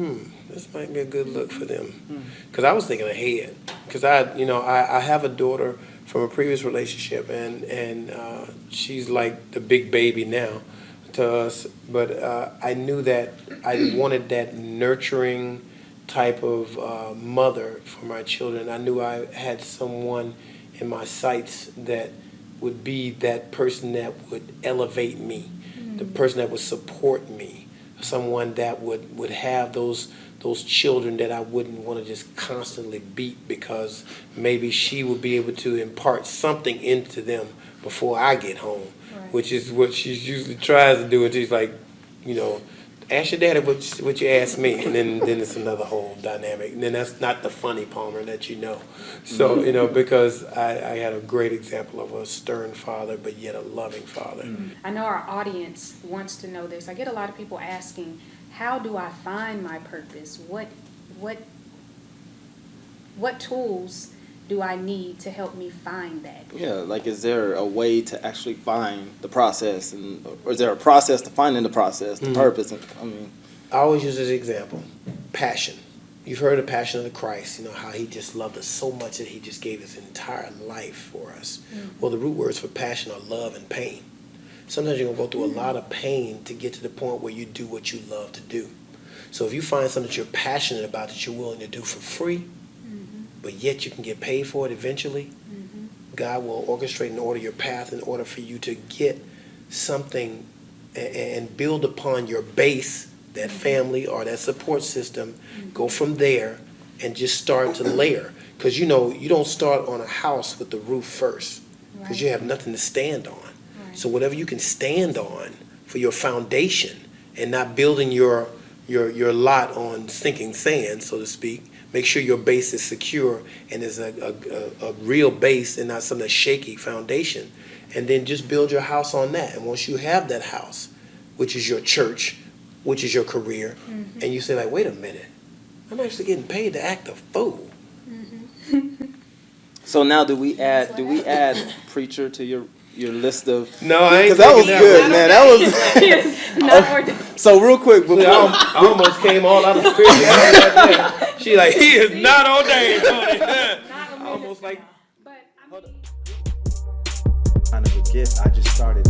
this might be a good look for them. Because I was thinking ahead. Because I have a daughter from a previous relationship, and she's like the big baby now to us. But I knew that I wanted that nurturing type of mother for my children. I knew I had someone in my sights that would be that person that would elevate me, the person that would support me, someone that would have those children that I wouldn't want to just constantly beat, because maybe she would be able to impart something into them before I get home, which is what she usually tries to do. And she's like, ask your daddy what you asked me, and then it's another whole dynamic. And then that's not the funny Palmer that you know. So, because I had a great example of a stern father, but yet a loving father. I know our audience wants to know this. I get a lot of people asking, how do I find my purpose? What tools do I need to help me find that? Yeah, like, is there a way to actually find the process, or is there a process to finding the process, the purpose? I always use this example, passion. You've heard of Passion of the Christ, how he just loved us so much that he just gave his entire life for us. Well, the root words for passion are love and pain. Sometimes you're going to go through a lot of pain to get to the point where you do what you love to do. So if you find something that you're passionate about that you're willing to do for free, but yet you can get paid for it eventually, God will orchestrate and order your path in order for you to get something and build upon your base, that family or that support system, go from there and just start to layer. Because you don't start on a house with the roof first, because you have nothing to stand on. So whatever you can stand on for your foundation, and not building your lot on sinking sand, so to speak, make sure your base is secure and is a real base and not some shaky foundation. And then just build your house on that. And once you have that house, which is your church, which is your career, and you say like, wait a minute, I'm actually getting paid to act a fool. So now do we add preacher to your list of? No, I ain't. Because that was good, man. That was. So real quick, I almost came all out of spirit. She like, he is not ordained. I almost like. Kind of a gift. I just started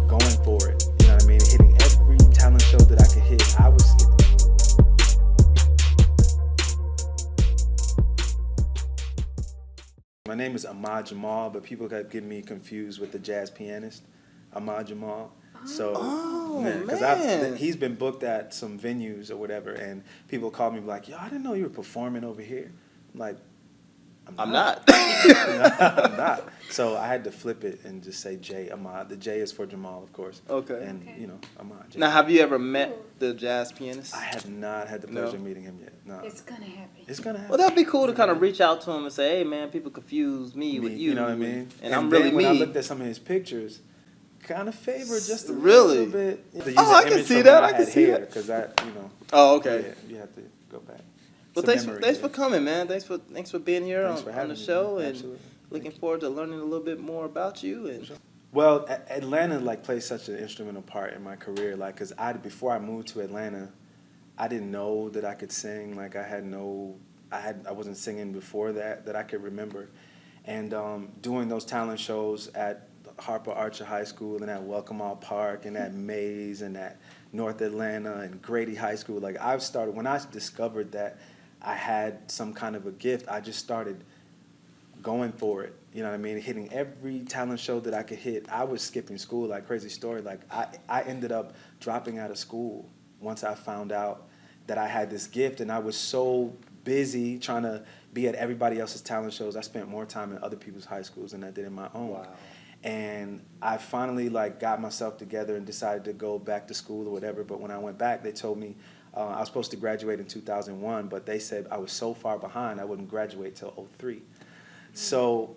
going for it. You know what I mean? Hitting every talent show that I could hit. I was. My name is Ahmad Jamal, but people kept getting me confused with the jazz pianist, Ahmad Jamal. So, because he's been booked at some venues or whatever, and people call me like, yo, I didn't know you were performing over here. I'm like, I'm not. I'm not. So I had to flip it and just say J, Ahmad. The J is for Jamal, of course. Okay. And, Ahmad. J. Now, have you ever met the jazz pianist? I have not had the pleasure of meeting him yet. No. It's gonna happen. It's gonna happen. Well, that'd be cool to kind of reach out to him and say, hey, man, people confuse me with you. You know what I mean? And I'm really when me. I looked at some of his pictures, kind of favored just a really? little bit. Oh, I can see that. I can see that. Because Oh, okay. Yeah, you have to go back. Well, thanks for coming, man. Thanks for being here on the show, and Absolutely. looking forward to learning a little bit more about you. And well, Atlanta plays such an instrumental part in my career. Because before I moved to Atlanta, I didn't know that I could sing. I wasn't singing before that I could remember, and doing those talent shows at Harper Archer High School and at Welcome All Park and at Mays and at North Atlanta and Grady High School. When I discovered that I had some kind of a gift, I just started going for it. You know what I mean? Hitting every talent show that I could hit. I was skipping school, crazy story. I ended up dropping out of school once I found out that I had this gift, and I was so busy trying to be at everybody else's talent shows. I spent more time in other people's high schools than I did in my own. Wow. And I finally got myself together and decided to go back to school or whatever. But when I went back, they told me I was supposed to graduate in 2001, but they said I was so far behind I wouldn't graduate till 2003. So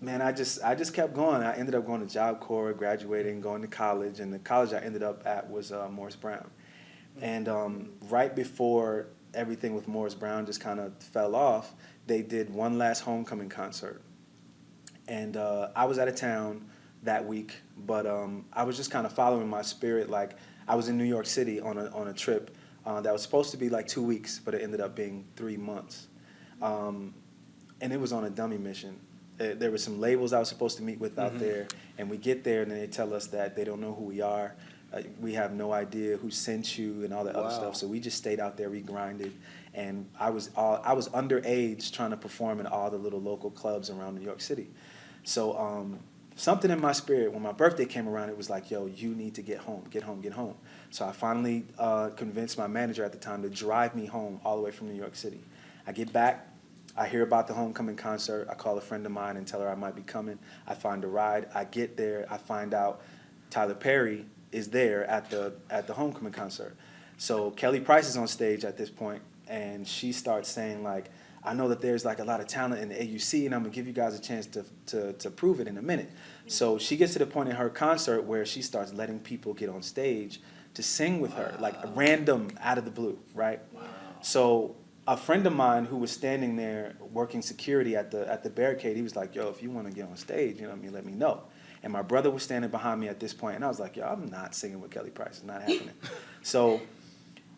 man, I just kept going. I ended up going to Job Corps, graduating, going to college, and the college I ended up at was Morris Brown. And right before everything with Morris Brown just kind of fell off, they did one last homecoming concert. And I was out of town that week, but I was just kind of following my spirit. Like, I was in New York City on a trip that was supposed to be like 2 weeks, but it ended up being 3 months. And it was on a dummy mission. There were some labels I was supposed to meet with out there, and we get there and they tell us that they don't know who we are. We have no idea who sent you and all that other stuff. So we just stayed out there, we grinded, and I was underage trying to perform in all the little local clubs around New York City. So something in my spirit, when my birthday came around, it was like, yo, you need to get home, get home, get home. So I finally convinced my manager at the time to drive me home all the way from New York City. I get back, I hear about the homecoming concert. I call a friend of mine and tell her I might be coming. I find a ride. I get there. I find out Tyler Perry is there at the homecoming concert. So Kelly Price is on stage at this point, and she starts saying, like, I know that there's like a lot of talent in the AUC, and I'm gonna give you guys a chance to prove it in a minute. So she gets to the point in her concert where she starts letting people get on stage to sing with her, like random out of the blue, right? So a friend of mine who was standing there working security at the barricade, he was like, yo, if you want to get on stage, you know what I mean, let me know. And my brother was standing behind me at this point, and I was like, yo, I'm not singing with Kelly Price. It's not happening. So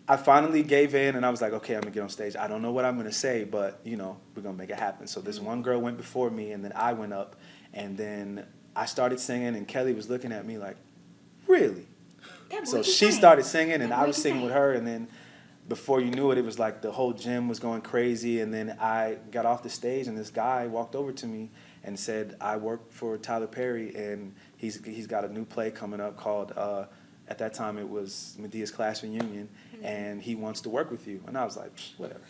I finally gave in, and I was like, okay, I'm going to get on stage. I don't know what I'm going to say, but, you know, we're going to make it happen. So this one girl went before me, and then I went up, and then I started singing, and Kelly was looking at me like, really? So she started singing, and I was singing with her, and then before you knew it, it was like the whole gym was going crazy, and then I got off the stage, and this guy walked over to me and said, I work for Tyler Perry, and he's got a new play coming up called, at that time it was Medea's Class Reunion, and he wants to work with you. And I was like, whatever.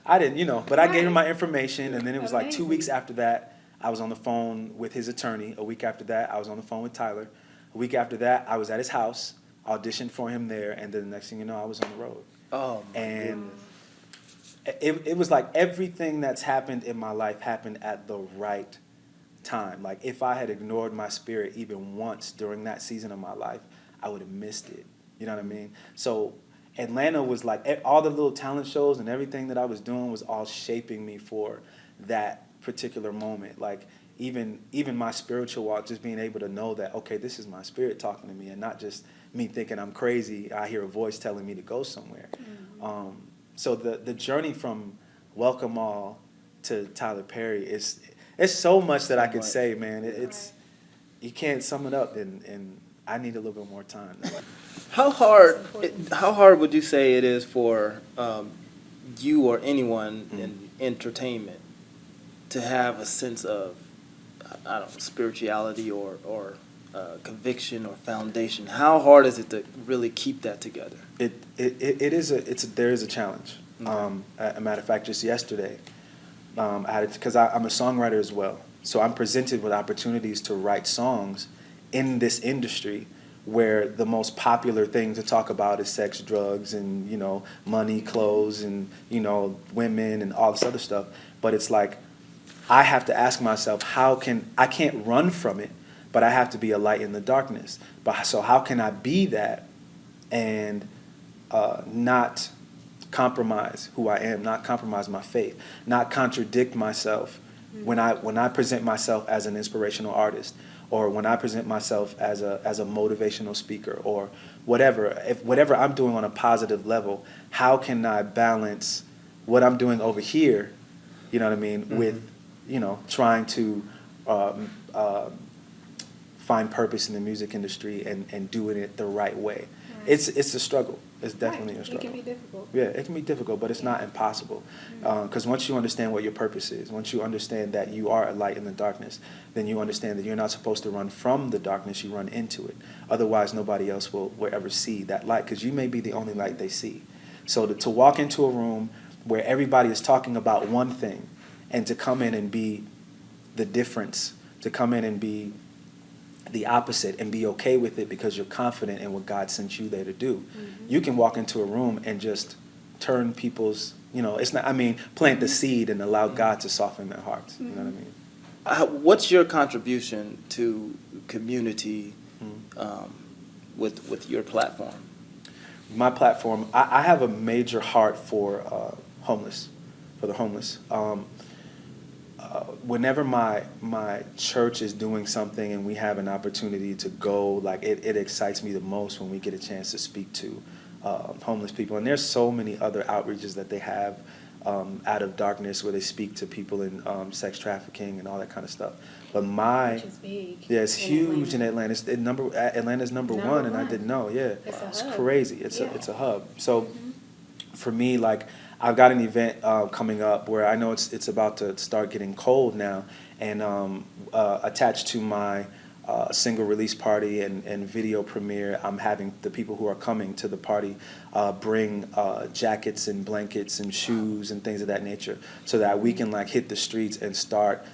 I didn't, you know, but I gave him my information, and then it was like 2 weeks after that, I was on the phone with his attorney. A week after that, I was on the phone with Tyler. A week after that, I was at his house, auditioned for him there, and then the next thing you know, I was on the road. Oh, my and it was like everything that's happened in my life happened at the right time. Like, if I had ignored my spirit even once during that season of my life, I would have missed it. You know what I mean? So Atlanta was like, all the little talent shows and everything that I was doing was all shaping me for that particular moment. Like, even my spiritual walk, just being able to know that, okay, this is my spirit talking to me, and not just me thinking I'm crazy. I hear a voice telling me to go somewhere. So the journey from Welcome All to Tyler Perry is, it's so much that I could say, man. It's you can't sum it up, and I need a little bit more time. How hard would you say it is for you or anyone in entertainment to have a sense of, I don't know, spirituality or conviction or foundation? How hard is it to really keep that together? There is a challenge. A matter of fact, just yesterday, I had, because I'm a songwriter as well, so I'm presented with opportunities to write songs in this industry where the most popular thing to talk about is sex, drugs, and, you know, money, clothes, and, you know, women and all this other stuff. But it's like, I have to ask myself, I can't run from it, but I have to be a light in the darkness. So how can I be that and not compromise who I am, not compromise my faith, not contradict myself when I present myself as an inspirational artist, or when I present myself as a motivational speaker, or whatever. If whatever I'm doing on a positive level, how can I balance what I'm doing over here, you know what I mean, with, you know, trying to find purpose in the music industry and doing it the right way. It's a struggle. It's definitely a struggle. It can be difficult. Yeah, it can be difficult, but it's not impossible. Because once you understand what your purpose is, once you understand that you are a light in the darkness, then you understand that you're not supposed to run from the darkness, you run into it. Otherwise, nobody else will ever see that light, because you may be the only light they see. So to walk into a room where everybody is talking about one thing, and to come in and be the difference, to come in and be the opposite and be okay with it because you're confident in what God sent you there to do. You can walk into a room and just turn people's, you know, it's not, I mean, plant the seed and allow God to soften their hearts. You know what I mean? What's your contribution to community with your platform? My platform, I have a major heart for the homeless. Whenever my church is doing something and we have an opportunity to go, like it excites me the most when we get a chance to speak to homeless people. And there's so many other outreaches that they have out of darkness where they speak to people in sex trafficking and all that kind of stuff. But Which is big. Yeah, it's huge in Atlanta. Atlanta's number one, and I didn't know. Yeah, it's crazy. It's a hub. So for me, like, I've got an event coming up where I know it's about to start getting cold now, and attached to my single release party and video premiere, I'm having the people who are coming to the party bring jackets and blankets and shoes and things of that nature, so that we can like hit the streets and start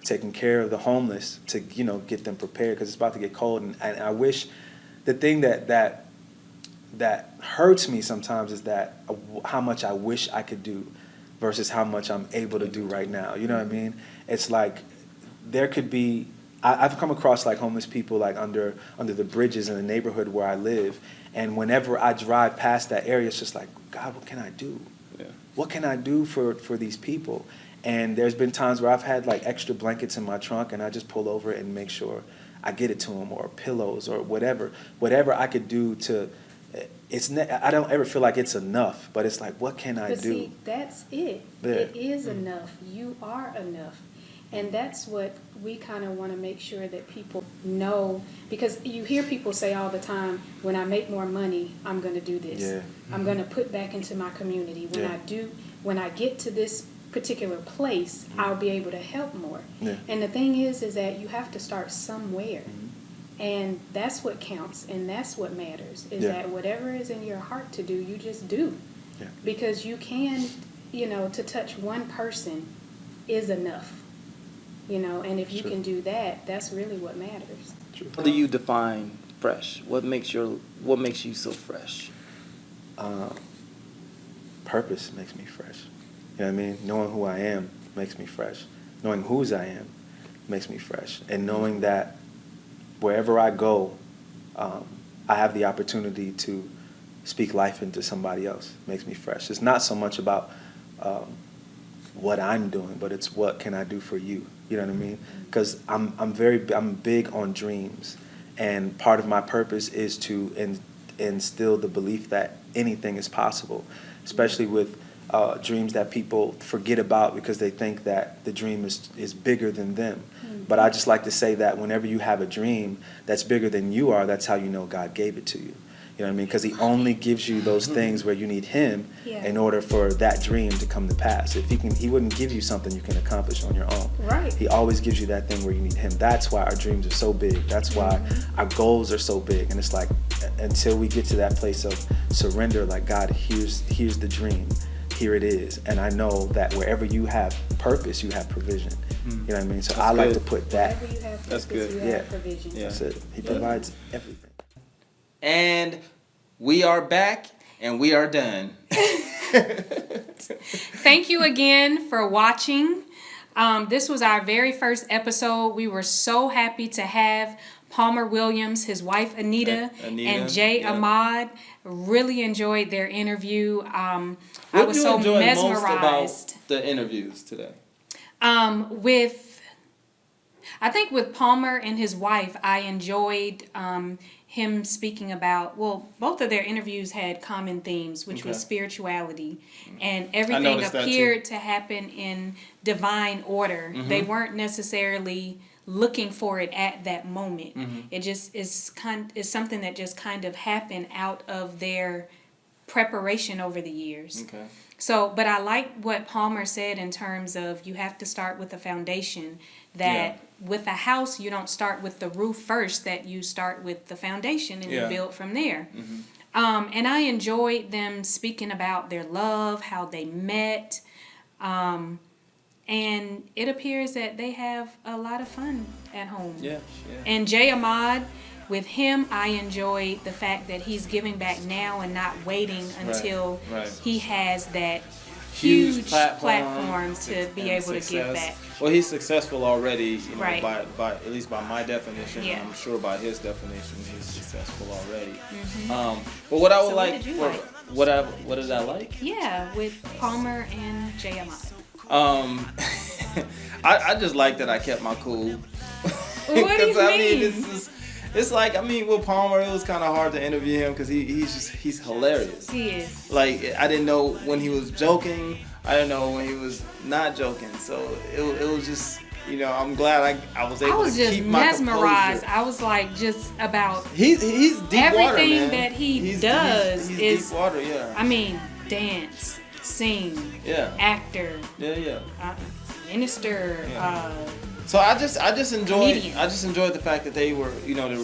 taking care of the homeless to get them prepared, because it's about to get cold. And I wish, the thing that hurts me sometimes is that how much I wish I could do versus how much I'm able to do right now. You know what I mean? It's like there could be. I've come across like homeless people like under the bridges in the neighborhood where I live, and whenever I drive past that area, it's just like, God, what can I do? Yeah. What can I do for these people? And there's been times where I've had like extra blankets in my trunk, and I just pull over and make sure I get it to them, or pillows, or whatever I could do to. I don't ever feel like it's enough, but it's like, what can I do? See, that's it. Yeah. It is enough. You are enough. And that's what we kind of want to make sure that people know, because you hear people say all the time, when I make more money, I'm going to do this. Yeah. I'm going to put back into my community. When I get to this particular place, I'll be able to help more. Yeah. And the thing is that you have to start somewhere. And that's what counts, and that's what matters, is that whatever is in your heart to do, you just do. Yeah. Because you can, to touch one person is enough. And if you can do that, that's really what matters. How do you define fresh? What makes you so fresh? Purpose makes me fresh. You know what I mean? Knowing who I am makes me fresh. Knowing whose I am makes me fresh. And knowing that wherever I go, I have the opportunity to speak life into somebody else makes me fresh. It's not so much about what I'm doing, but it's what can I do for you. You know what I mean? Because I'm big on dreams, and part of my purpose is to instill the belief that anything is possible, especially with dreams that people forget about because they think that the dream is bigger than them. But I just like to say that whenever you have a dream that's bigger than you are, that's how you know God gave it to you. You know what I mean? Because he only gives you those things where you need him in order for that dream to come to pass. If he wouldn't give you something you can accomplish on your own. Right. He always gives you that thing where you need him. That's why our dreams are so big. That's why our goals are so big. And it's like, until we get to that place of surrender, like, God, here's the dream. Here it is. And I know that wherever you have purpose, you have provision. You know what I mean? So I like to put that. Wherever you have purpose, That's good. you have provision. Yeah. That's it. He provides everything. And we are back, and we are done. Thank you again for watching. This was our very first episode. We were so happy to have Palmer Williams, his wife Anita and Jay Ahmad. Really enjoyed their interview. I was so mesmerized. Most about the interviews today? I think with Palmer and his wife, I enjoyed him speaking about, both of their interviews had common themes, which was spirituality, and everything appeared to happen in divine order. They weren't necessarily looking for it at that moment. It just is something that just kind of happened out of their preparation over the years. So, but I like what Palmer said in terms of you have to start with a foundation, that with a house, you don't start with the roof first, that you start with the foundation and you build from there. And I enjoyed them speaking about their love, how they met. And it appears that they have a lot of fun at home. And Jay Ahmad, with him, I enjoyed the fact that he's giving back now and not waiting until he has that huge platform to be able to give back. Well, he's successful already, you know, Right. by at least by my definition. Yeah. I'm sure by his definition, he's successful already. Mhm. But what I would So like, what did you for, like? what did I like? Yeah, with Palmer and J. Ahmad. I just like that I kept my cool. What do you mean? It's like, I mean, with Palmer, it was kind of hard to interview him because he's hilarious. He is. Like, I didn't know when he was joking. I didn't know when he was not joking. So it was just, you know, I'm glad I was able to keep my composure. Mesmerized. I was like just about He's deep everything water, man. that he does is deep water, yeah. I mean, dance, sing, Yeah. actor, Yeah. minister, Yeah. So I just enjoyed comedian. the fact that they were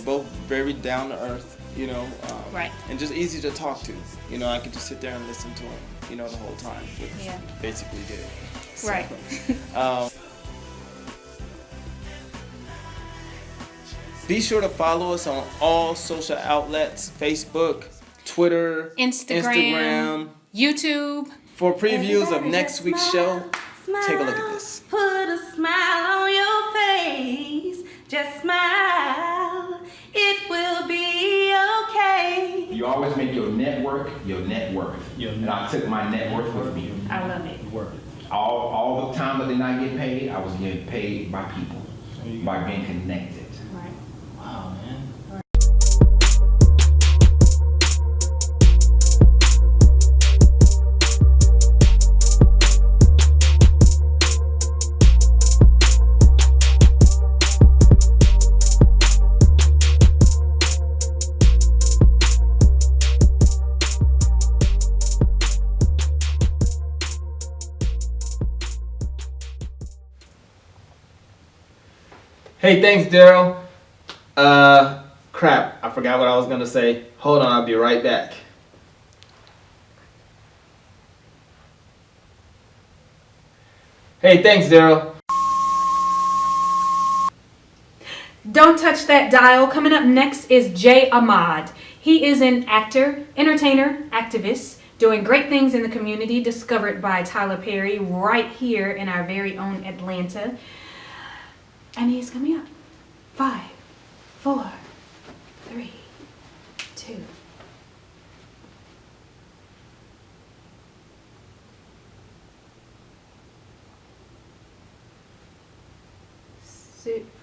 both very down to earth, you know, right, and just easy to talk to. You know, I could just sit there and listen to them, you know, the whole time, which basically did. So, right. Be sure to follow us on all social outlets: Facebook, Twitter, Instagram, YouTube. For previews of next week's show, take a look at this. Put a smile on your face. Just smile. It will be okay. You always make your network your net worth. And I took my net worth with me. I love it. All the time that I did not get paid, I was getting paid by people, by being connected. Right. Wow, man. Hey, thanks, Daryl. Crap, I forgot what I was gonna say. Hold on, I'll be right back. Hey, thanks, Daryl. Don't touch that dial. Coming up next is J. Ahmad. He is an actor, entertainer, activist, doing great things in the community, discovered by Tyler Perry right here in our very own Atlanta. And he's coming up. 5, 4, 3, 2.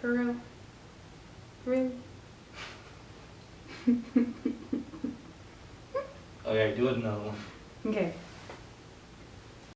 For real? Really? Okay, do it another one. Okay.